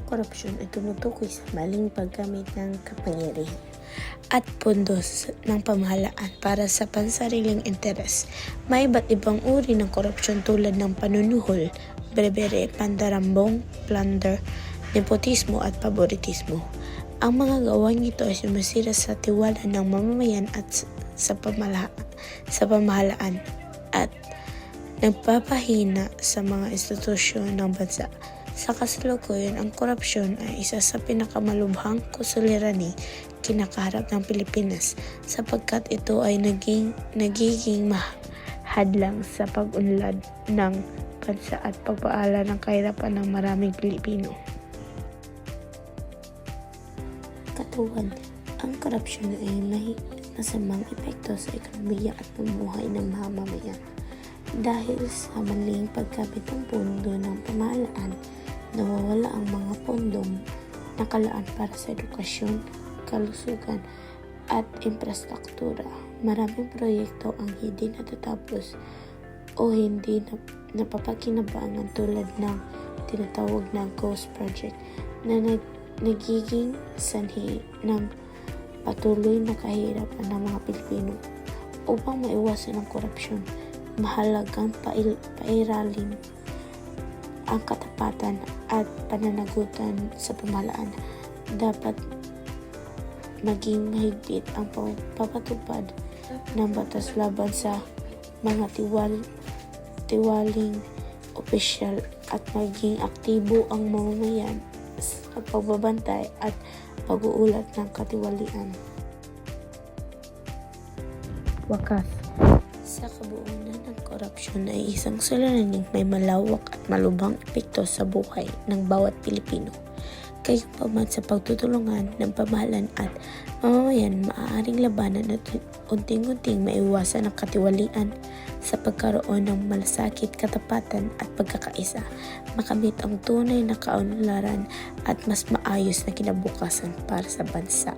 korupsyon ay tumutukoy sa maling paggamit ng kapangyarihan at pundos ng pamahalaan para sa pansariling interes. May iba't ibang uri ng korupsyon tulad ng panunuhol, berbere, pandarambong, plunder, nepotismo at favoritismo. Ang mga gawang ito ay sumisira sa tiwala ng mamamayan at sa pamahalaan at nagpapahina sa mga institusyon ng bansa. Sa kasalukuyan, ang korupsyon ay isa sa pinakamalubhang suliraning kinakaharap ng Pilipinas sapagkat ito ay nagiging hadlang sa pag-unlad ng bansa at pagpaala ng kahirapan ng maraming Pilipino. Katuwan, ang korupsyon ay may masamang epekto sa ekonomiya at pamumuhay ng mamamayan. Dahil sa maling paggamit ng pondo ng pamahalaan, nawawala ang mga pondong nakalaan para sa edukasyon, kalusugan at infrastruktura. Maraming proyekto ang hindi natatapos o hindi napapakinabangan tulad ng tinatawag na Ghost Project na nagiging sanhi ng patuloy na kahirapan ng mga Pilipino. Upang maiwasan ang korupsyon, mahalagang pairalin ang katapatan at pananagutan sa pamahalaan. Dapat maging mahigpit ang pagpapatupad ng batas laban sa mga tiwaling opisyal at maging aktibo ang mamamayan sa pagbabantay at pag-uulat ng katiwalian. Wakas. Sa kabuuan ng korupsyon ay isang suliraning may malawak at malubhang epekto sa buhay ng bawat Pilipino. Gayunpaman sa pagtutulungan ng pamahalaan at mamamayan, maaaring labanan at unting-unting maiwasan ang katiwalian sa pagkaroon ng malasakit, katapatan at pagkakaisa, makamit ang tunay na kaunlaran at mas maayos na kinabukasan para sa bansa.